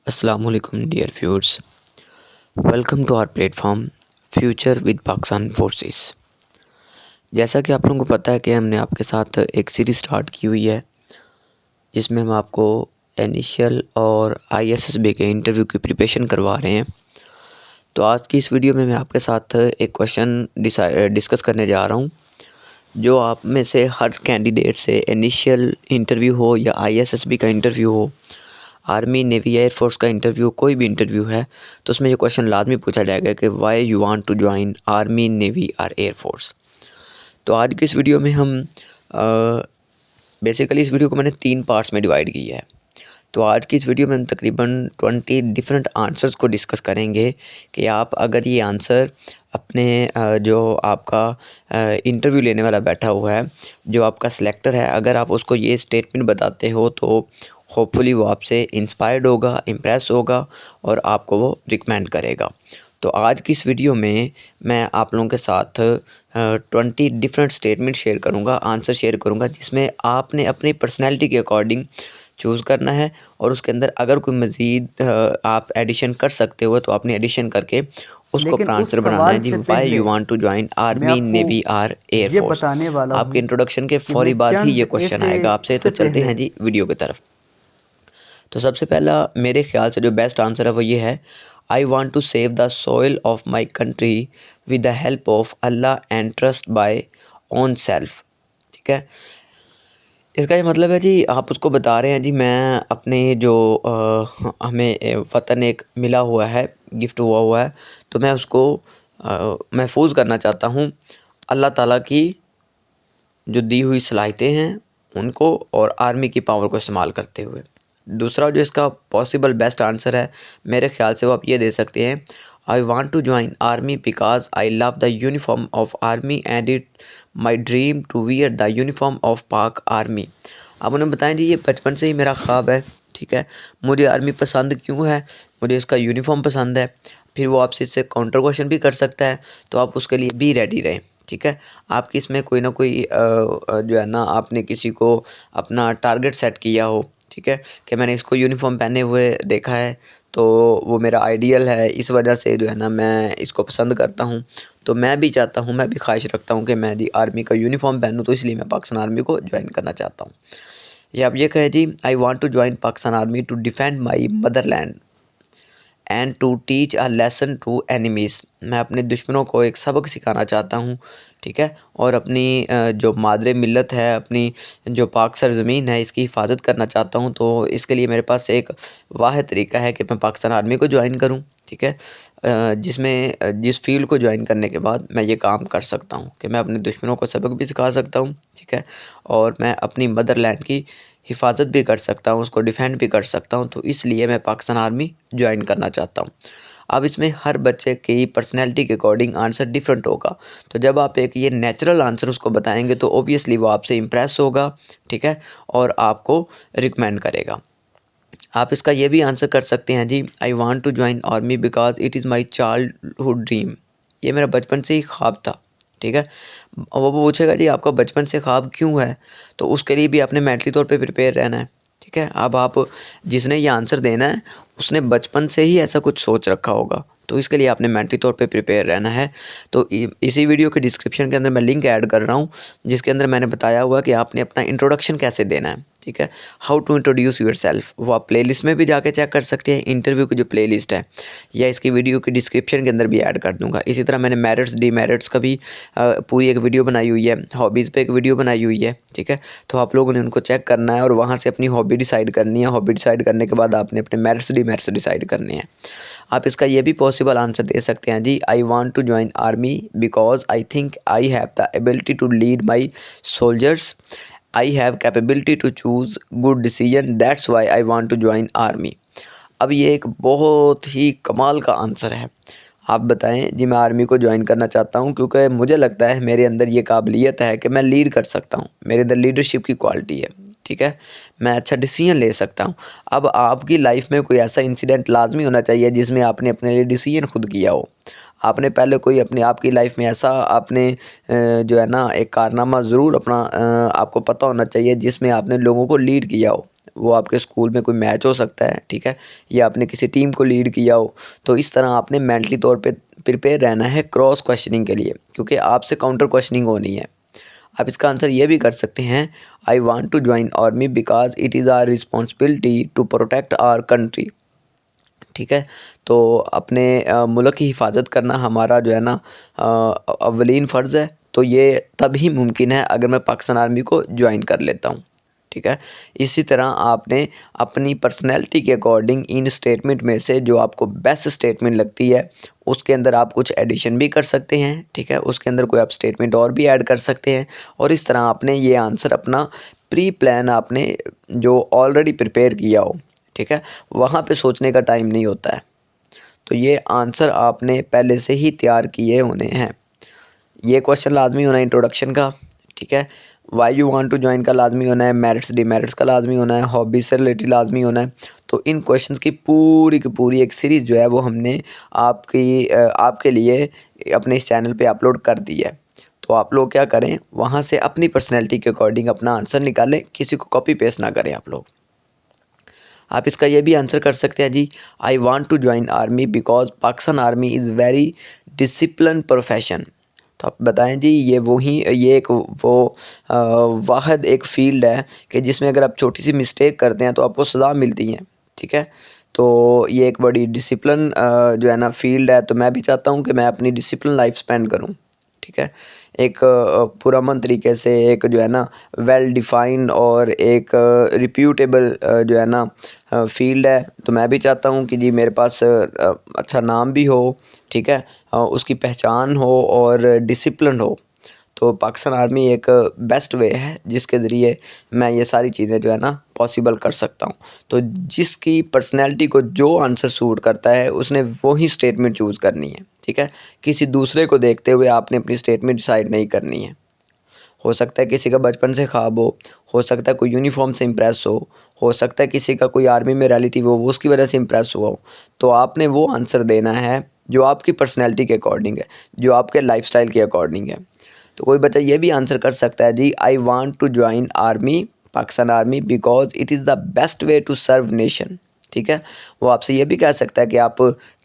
Assalamualaikum dear viewers. Welcome to our platform future with Pakistan forces. जैसा कि आप लोगों को पता है कि हमने आपके साथ एक सीरीज़ स्टार्ट की हुई है जिसमें हम आपको इनिशियल और आईएसएसबी के इंटरव्यू की प्रिपरेशन करवा रहे हैं। तो आज की इस वीडियो में मैं आपके साथ एक क्वेश्चन डिस्कस करने जा रहा हूं जो आप में से हर कैंडिडेट से इनिशियल इंटरव्यू हो या आईएसएसबी का इंटरव्यू हो, आर्मी, नेवी, एयरफोर्स का इंटरव्यू, कोई भी इंटरव्यू है तो उसमें ये क्वेश्चन लाजमी पूछा जाएगा कि why you want to join army, navy और एयरफोर्स। तो आज की इस वीडियो में हम बेसिकली इस वीडियो को मैंने 3 पार्ट्स में डिवाइड किया है। तो आज की इस वीडियो में हम तकरीबन 20 डिफरेंट आंसर्स को डिस्कस करेंगे कि आप अगर ये आंसर अपने जो आपका इंटरव्यू लेने वाला बैठा हुआ है, जो आपका सिलेक्टर है, अगर आप उसको ये स्टेटमेंट बताते हो तो होपफुली वो आपसे इंस्पायर्ड होगा, इम्प्रेस होगा और आपको वो रिकमेंड करेगा। तो आज की इस वीडियो में मैं आप लोगों के साथ 20 डिफरेंट स्टेटमेंट शेयर करूंगा, आंसर शेयर करूंगा, जिसमें आपने अपनी पर्सनैलिटी के अकॉर्डिंग चूज़ करना है और उसके अंदर अगर कोई मज़ीद आप एडिशन कर सकते हो तो आपने एडिशन करके उसको लेकिन अपना उस आंसर बनाना है। सवाल जी, से वाई पहले यू वांट टू ज्वाइन मैं आर्मी, आपको नेवी और ये एयरफोर्स। बताने वाला आपके हूँ इंट्रोडक्शन के कि फौरी मैं बाद ही ये चंद क्वेश्चन ऐसे आएगा आपसे। तो उससे चलते पहले हैं जी वीडियो की तरफ। तो सबसे पहला मेरे ख्याल से जो बेस्ट आंसर है वो ये है, I want to save the soil of my country with the help of Allah and trust by own self. ठीक है, इसका ये मतलब है जी, आप उसको बता रहे हैं जी मैं अपने जो हमें वतन एक मिला हुआ है, गिफ्ट हुआ है, तो मैं उसको महफूज करना चाहता हूँ अल्लाह ताला की जो दी हुई सलाहियतें हैं उनको और आर्मी की पावर को इस्तेमाल करते हुए। दूसरा जो इसका पॉसिबल बेस्ट आंसर है मेरे ख़्याल से वो आप ये दे सकते हैं, I want to join army because I love the uniform of army and it my dream to wear the uniform of Pak army. आप उन्हें बताएं जी ये बचपन से ही मेरा ख्वाब है। ठीक है, मुझे आर्मी पसंद क्यों है, मुझे इसका यूनिफॉर्म पसंद है। फिर वो आपसे इससे काउंटर क्वेश्चन भी कर सकता है, तो आप उसके लिए भी रेडी रहें। ठीक है, आपकी इसमें कोई ना कोई जो है ना, आपने किसी को अपना टारगेट सेट किया हो, ठीक है, कि मैंने इसको यूनिफॉर्म पहने हुए देखा है तो वो मेरा आइडियल है, इस वजह से जो है ना मैं इसको पसंद करता हूँ। तो मैं भी चाहता हूँ, मैं भी ख्वाहिश रखता हूँ कि मैं जी आर्मी का यूनिफॉर्म पहनूँ, तो इसलिए मैं पाकिस्तान आर्मी को ज्वाइन करना चाहता हूँ। या आप ये कहें जी, I want to join Pakistan army to defend my motherland and to teach a lesson to enemies. मैं अपने दुश्मनों को एक सबक सिखाना चाहता हूँ। ठीक है, और अपनी जो मादरे मिल्लत है, अपनी जो पाक सरज़मीन है, इसकी हिफाजत करना चाहता हूँ। तो इसके लिए मेरे पास एक वाहिद तरीका है कि मैं पाकिस्तान आर्मी को ज्वाइन करूँ। ठीक है, जिसमें जिस फील्ड को ज्वाइन करने के बाद मैं ये काम कर सकता हूँ कि मैं अपने दुश्मनों को सबक भी सिखा सकता हूँ। ठीक है, और मैं अपनी मदरलैंड की हिफाजत भी कर सकता हूँ, उसको डिफेंड भी कर सकता हूँ। तो इसलिए मैं पाकिस्तान आर्मी ज्वाइन करना चाहता हूँ। अब इसमें हर बच्चे की पर्सनैलिटी के अकॉर्डिंग आंसर डिफरेंट होगा। तो जब आप एक ये नेचुरल आंसर उसको बताएंगे तो ओबियसली वो आपसे इम्प्रेस होगा। ठीक है, और आपको रिकमेंड करेगा। आप इसका ये भी आंसर कर सकते हैं जी, I want to join army because it is my childhood dream. ये मेरा बचपन से ही ख्वाब था। ठीक है, वो पूछेगा जी आपका बचपन से ख्वाब क्यों है, तो उसके लिए भी आपने मेंटली तौर पे प्रिपेयर रहना है। ठीक है, अब आप जिसने ये आंसर देना है उसने बचपन से ही ऐसा कुछ सोच रखा होगा, तो इसके लिए आपने मेंटली तौर पे प्रिपेयर रहना है। तो इसी वीडियो के डिस्क्रिप्शन के अंदर मैं लिंक ऐड कर रहा हूँ जिसके अंदर मैंने बताया हुआ कि आपने अपना इंट्रोडक्शन कैसे देना है। ठीक है, how to introduce your self, वो आप प्लेलिस्ट में भी जाके चेक कर सकते हैं, इंटरव्यू की जो प्लेलिस्ट है, या इसकी वीडियो की डिस्क्रिप्शन के अंदर भी ऐड कर दूंगा। इसी तरह मैंने मेरिट्स डीमेरिट्स का भी पूरी एक वीडियो बनाई हुई है, हॉबीज़ पे एक वीडियो बनाई हुई है। ठीक है, तो आप लोगों ने उनको चेक करना है और वहाँ से अपनी हॉबी डिसाइड करनी है। हॉबी डिसाइड करने के बाद आपने अपने मेरिट्स डीमेरिट्स डिसाइड करने हैं। आप इसका ये भी पॉसिबल आंसर दे सकते हैं जी, I want to join army because I think I have the ability to lead my soldiers, I have capability to choose good decision, that's why I want to join army. अब ये एक बहुत ही कमाल का आंसर है। आप बताएं जी, मैं आर्मी को ज्वाइन करना चाहता हूं क्योंकि मुझे लगता है मेरे अंदर ये काबिलियत है कि मैं लीड कर सकता हूं, मेरे अंदर लीडरशिप की क्वालिटी है। ठीक है, मैं अच्छा डिसीजन ले सकता हूं। अब आपकी लाइफ में कोई ऐसा इंसिडेंट लाजमी होना चाहिए जिसमें आपने अपने लिए डिसीजन खुद किया हो। आपने पहले कोई अपनी आपकी लाइफ में ऐसा आपने जो है ना एक कारनामा ज़रूर अपना आपको पता होना चाहिए जिसमें आपने लोगों को लीड किया हो। वो आपके स्कूल में कोई मैच हो सकता है, ठीक है, या आपने किसी टीम को लीड किया हो। तो इस तरह आपने मेंटली तौर पे प्रिपेयर रहना है क्रॉस क्वेश्चनिंग के लिए, क्योंकि आपसे काउंटर क्वेश्चनिंग होनी है। आप इसका आंसर ये भी कर सकते हैं, I want to join army because it is our responsibility to protect our country. ठीक है, तो अपने मुल्क की हिफाजत करना हमारा जो है ना अव्वलीन फ़र्ज़ है। तो ये तभी मुमकिन है अगर मैं पाकिस्तान आर्मी को ज्वाइन कर लेता हूँ। ठीक है, इसी तरह आपने अपनी पर्सनैलिटी के अकॉर्डिंग इन स्टेटमेंट में से जो आपको बेस्ट स्टेटमेंट लगती है उसके अंदर आप कुछ एडिशन भी कर सकते हैं। ठीक है, उसके अंदर कोई आप स्टेटमेंट और भी ऐड कर सकते हैं, और इस तरह आपने ये आंसर अपना प्री प्लान आपने जो ऑलरेडी प्रिपेयर किया हो, ठीक है, वहाँ पे सोचने का टाइम नहीं होता है। तो ये आंसर आपने पहले से ही तैयार किए होने हैं। ये क्वेश्चन लाजमी होना है इंट्रोडक्शन का। ठीक है, why you want to join का लाजमी होना है, मेरिट्स डिमेरिट्स का लाजमी होना है, हॉबीज से रिलेटेड लाजमी होना है। तो इन क्वेश्चंस की पूरी एक सीरीज़ जो है वो हमने आपके लिए अपने इस चैनल पे अपलोड कर दी है। तो आप लोग क्या करें, वहाँ से अपनी पर्सनैलिटी के अकॉर्डिंग अपना आंसर निकालें, किसी को कॉपी पेस्ट ना करें आप लोग। आप इसका ये भी आंसर कर सकते हैं जी, I want to join army because Pakistan army is very discipline profession. तो आप बताएं जी, ये एक वो वाहिद एक फ़ील्ड है कि जिसमें अगर आप छोटी सी मिस्टेक करते हैं तो आपको सज़ा मिलती है। ठीक है, तो ये एक बड़ी डिसिप्लिन जो है ना फील्ड है। तो मैं भी चाहता हूँ कि मैं अपनी डिसिप्लिन लाइफ स्पेंड करूँ। ठीक है, एक पुरअमन तरीके से, एक जो है ना वेल डिफ़ाइंड और एक रिप्यूटेबल जो है ना फील्ड है। तो मैं भी चाहता हूँ कि जी मेरे पास अच्छा नाम भी हो, ठीक है, उसकी पहचान हो और डिसिप्लिन हो। तो पाकिस्तान आर्मी एक बेस्ट वे है जिसके ज़रिए मैं ये सारी चीज़ें जो है ना पॉसिबल कर सकता हूँ। तो जिसकी पर्सनैलिटी को जो आंसर सूट करता है उसने वही स्टेटमेंट चूज़ करनी है। ठीक है, किसी दूसरे को देखते हुए आपने अपनी स्टेटमेंट डिसाइड नहीं करनी है। हो सकता है किसी का बचपन से ख्वाब हो सकता है कोई यूनिफॉर्म से इम्प्रेस हो सकता है किसी का कोई आर्मी में रिलेटिव हो, वो उसकी वजह से इम्प्रेस हुआ हो। तो आपने वो आंसर देना है जो आपकी पर्सनैलिटी के अकॉर्डिंग है, जो आपके लाइफस्टाइल के अकॉर्डिंग है। तो कोई बच्चा ये भी आंसर कर सकता है जी, I want to join army, Pakistan army, because it is the best way to serve nation. ठीक है, वो आपसे ये भी कह सकता है कि आप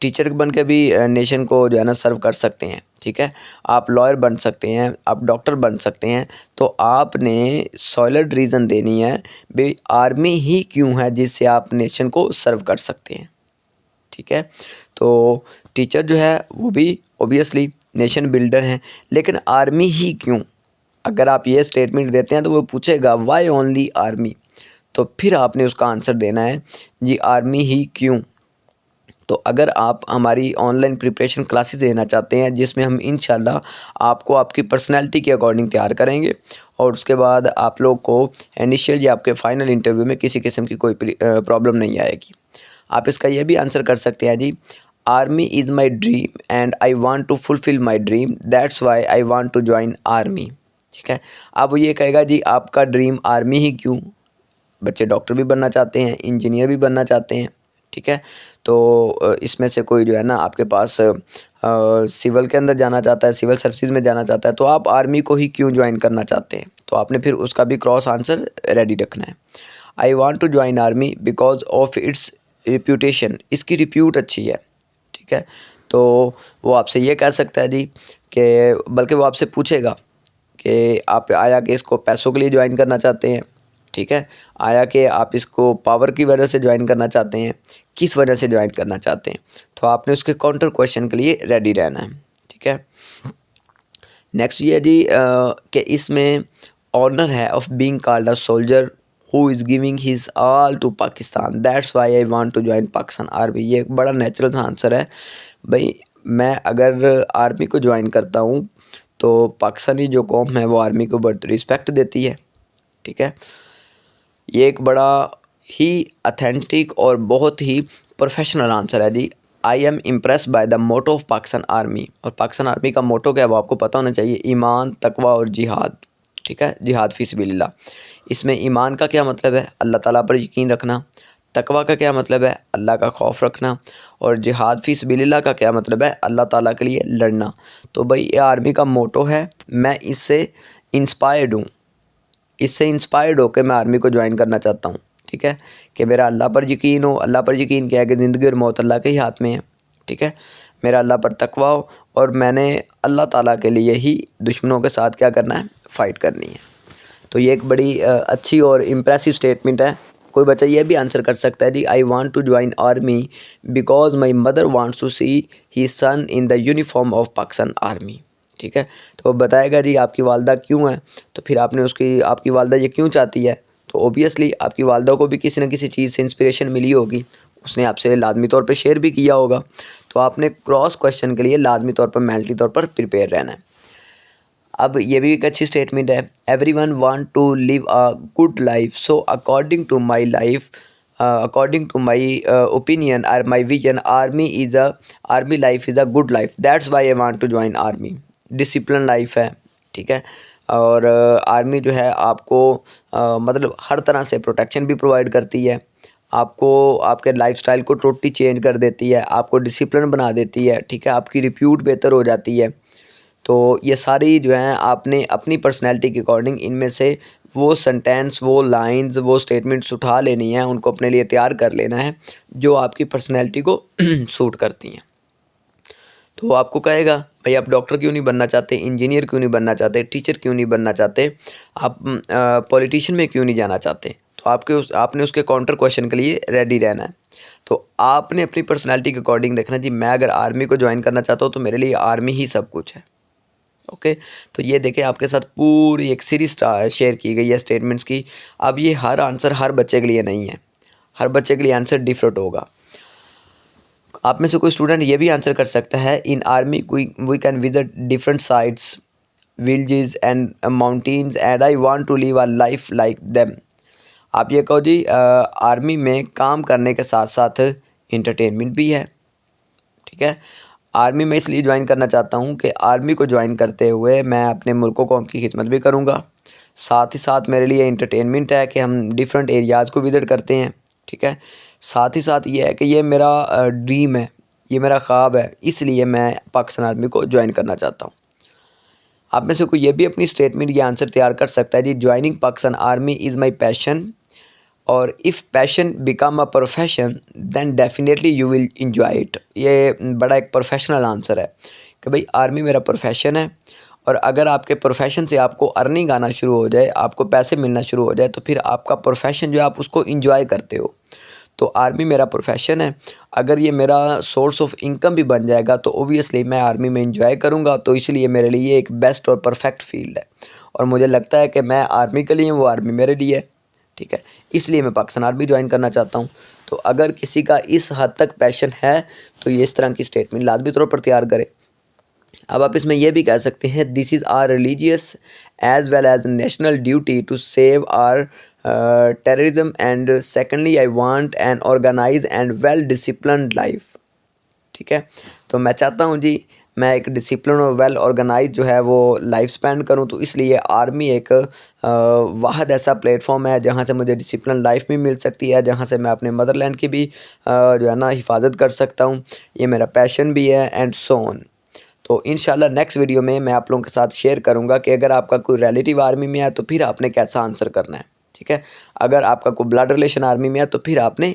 टीचर बन के भी नेशन को जो है ना सर्व कर सकते हैं। ठीक है, आप लॉयर बन सकते हैं, आप डॉक्टर बन सकते हैं। तो आपने सॉलिड रीज़न देनी है भाई आर्मी ही क्यों है जिससे आप नेशन को सर्व कर सकते हैं। ठीक है, तो टीचर जो है वो भी ऑब्वियसली नेशन बिल्डर हैं, लेकिन आर्मी ही क्यों? अगर आप ये स्टेटमेंट देते हैं तो वो पूछेगा वाई ओनली आर्मी। तो फिर आपने उसका आंसर देना है जी आर्मी ही क्यों। तो अगर आप हमारी ऑनलाइन प्रिपरेशन क्लासेस लेना चाहते हैं जिसमें हम इंशाल्लाह आपको आपकी पर्सनैलिटी के अकॉर्डिंग तैयार करेंगे, और उसके बाद आप लोग को इनिशियल या आपके फाइनल इंटरव्यू में किसी किस्म की कोई प्रॉब्लम नहीं आएगी। आप इसका ये भी आंसर कर सकते हैं जी, army is my dream and I want to fulfil my dream, that's why I want to join army. ठीक है, अब वो ये कहेगा जी आपका ड्रीम आर्मी ही क्यों? बच्चे डॉक्टर भी बनना चाहते हैं, इंजीनियर भी बनना चाहते हैं। ठीक है, तो इसमें से कोई जो है ना आपके पास सिविल के अंदर जाना चाहता है, सिविल सर्विसेज में जाना चाहता है, तो आप आर्मी को ही क्यों ज्वाइन करना चाहते हैं? तो आपने फिर उसका भी क्रॉस आंसर रेडी रखना है। I want to join army because of its reputation, इसकी रिप्यूट अच्छी है। ठीक है, तो वो आपसे ये कह सकता है जी कि बल्कि वो आपसे पूछेगा कि आप आया कि इसको पैसों के लिए ज्वाइन करना चाहते हैं, ठीक है, आया कि आप इसको पावर की वजह से ज्वाइन करना चाहते हैं, किस वजह से ज्वाइन करना चाहते हैं। तो आपने उसके काउंटर क्वेश्चन के लिए रेडी रहना है। ठीक है, नेक्स्ट ये है जी कि इसमें ऑनर है of being called a soldier who is giving his all to Pakistan, that's why I want to join Pakistan army. ये एक बड़ा नेचुरल सा आंसर है भाई, मैं अगर आर्मी को ज्वाइन करता हूँ तो पाकिस्तानी जो कौम है वो आर्मी को बहुत रिस्पेक्ट देती है। ठीक है, ये एक बड़ा ही अथेंटिक और बहुत ही प्रोफेशनल आंसर है जी। I am impress by the motto of Pakistan army, और पाकिस्तान आर्मी का मोटो क्या है वो आपको पता होना चाहिए, ईमान, तकवा और जिहाद। ठीक है, जिहाद फी सबिलिल्लाह। इसमें ईमान का क्या मतलब है? अल्लाह ताला पर यकीन रखना। तकवा का क्या मतलब है? अल्लाह का खौफ रखना। और जिहाद फी सबिलिल्लाह का क्या मतलब है? अल्लाह ताला के लिए लड़ना। तो भाई ये आर्मी का मोटो है, मैं इससे इंस्पायर्ड हूँ, इससे इंस्पायर्ड होकर मैं आर्मी को ज्वाइन करना चाहता हूँ। ठीक है, कि मेरा अल्लाह पर यकीन हो। अल्लाह पर यकीन क्या है कि ज़िंदगी और मौत अल्लाह के ही हाथ में है, ठीक है। मेरा अल्लाह पर तकवा हो और मैंने अल्लाह ताला के लिए ही दुश्मनों के साथ क्या करना है, फ़ाइट करनी है। तो ये एक बड़ी अच्छी और इम्प्रेसिव स्टेटमेंट है। कोई बच्चा ये भी आंसर कर सकता है जी, I want to join army because my mother wants to see he son in the uniform of Pakistan army, ठीक है। तो वो बताएगा जी आपकी वालदा क्यों है, तो फिर आपने उसकी आपकी वालदा ये क्यों चाहती है, तो ओबियसली आपकी वालदा को भी किसी न किसी चीज़ से इंस्पिरेशन मिली होगी, उसने आपसे लाजमी तौर पे शेयर भी किया होगा। तो आपने क्रॉस क्वेश्चन के लिए लाजमी तौर पर मेंटली तौर पर प्रिपेयर रहना है। अब ये भी एक अच्छी स्टेटमेंट है, everyone want to live a good life, so according to my life, according to my opinion और my vision, army life is a good life, that's why I want to join army. Discipline life है, ठीक है। और army जो है आपको मतलब हर तरह से प्रोटेक्शन भी प्रोवाइड करती है, आपको आपके लाइफस्टाइल को टोटली चेंज कर देती है, आपको डिसिप्लिन बना देती है, ठीक है। आपकी रिप्यूट बेहतर हो जाती है। तो ये सारी जो हैं आपने अपनी पर्सनैलिटी के अकॉर्डिंग इनमें से वो सेंटेंस, वो लाइंस, वो स्टेटमेंट्स उठा लेनी है, उनको अपने लिए तैयार कर लेना है जो आपकी पर्सनैलिटी को सूट करती हैं। तो वो आपको कहेगा भाई आप डॉक्टर क्यों नहीं बनना चाहते, इंजीनियर क्यों नहीं बनना चाहते, टीचर क्यों नहीं बनना चाहते, आप पॉलिटिशियन में क्यों नहीं जाना चाहते। तो आपने उसके काउंटर क्वेश्चन के लिए रेडी रहना है। तो आपने अपनी पर्सनैलिटी के अकॉर्डिंग देखना जी, मैं अगर आर्मी को ज्वाइन करना चाहता हूँ तो मेरे लिए आर्मी ही सब कुछ है। ओके, तो ये देखें आपके साथ पूरी एक सीरीज शेयर की गई है स्टेटमेंट्स की। अब ये हर आंसर हर बच्चे के लिए नहीं है, हर बच्चे के लिए आंसर डिफरेंट होगा। आप में से कोई स्टूडेंट ये भी आंसर कर सकता है, in army we can visit different sites, villages and mountains and I want to live a life like them. आप ये कहो जी आर्मी में काम करने के साथ साथ इंटरटेनमेंट भी है, ठीक है। आर्मी में इसलिए ज्वाइन करना चाहता हूँ कि आर्मी को ज्वाइन करते हुए मैं अपने मुल्क को कौम की खिदमत भी करूँगा, साथ ही साथ मेरे लिए इंटरटेनमेंट है कि हम डिफरेंट एरियाज़ को विज़िट करते हैं, ठीक है। साथ ही साथ ये है कि ये मेरा ड्रीम है, ये मेरा ख्वाब है, इसलिए मैं पाकिस्तान आर्मी को ज्वाइन करना चाहता हूँ। आप में से कोई ये भी अपनी स्टेटमेंट ये आंसर तैयार कर सकता है जी, joining Pakistan army is my passion, और if passion become a profession then definitely you will enjoy it. ये बड़ा एक प्रोफेशनल आंसर है कि भाई आर्मी मेरा प्रोफेशन है, और अगर आपके प्रोफेशन से आपको अर्निंग आना शुरू हो जाए, आपको पैसे मिलना शुरू हो जाए, तो फिर आपका प्रोफेशन जो है आप उसको इंजॉय करते हो। तो आर्मी मेरा प्रोफेशन है, अगर ये मेरा सोर्स ऑफ इनकम भी बन जाएगा तो ओबियसली मैं आर्मी में इंजॉय करूँगा। तो इसलिए मेरे लिए एक बेस्ट और परफेक्ट फील्ड है, और मुझे लगता है कि मैं आर्मी के लिए हूँ, वो आर्मी मेरे लिए है, ठीक है। इसलिए मैं पाकिस्तान आर्मी ज्वाइन करना चाहता हूँ। तो अगर किसी का इस हद तक पैशन है तो ये इस तरह की स्टेटमेंट लाजमी तौर पर तैयार करे। अब आप इसमें यह भी कह सकते हैं, this is our religious as well as national duty to save our terrorism, and secondly I want an organise and well disciplined life, ठीक है। तो मैं चाहता हूँ जी मैं एक डिसिप्लिन और वेल ऑर्गेनाइज जो है वो लाइफ स्पेंड करूँ, तो इसलिए आर्मी एक वाहद ऐसा प्लेटफॉर्म है जहाँ से मुझे डिसिप्लिन लाइफ भी मिल सकती है, जहाँ से मैं अपने मदरलैंड की भी जो है ना हिफाजत कर सकता हूँ। ये मेरा पैशन भी है, एंड सो ऑन। तो इंशाल्लाह नेक्स्ट वीडियो में मैं आप लोगों के साथ शेयर करूँगा कि अगर आपका कोई रिलेटिव आर्मी में है तो फिर आपने कैसा आंसर करना है, ठीक है। अगर आपका कोई ब्लड रिलेशन आर्मी में है तो फिर आपने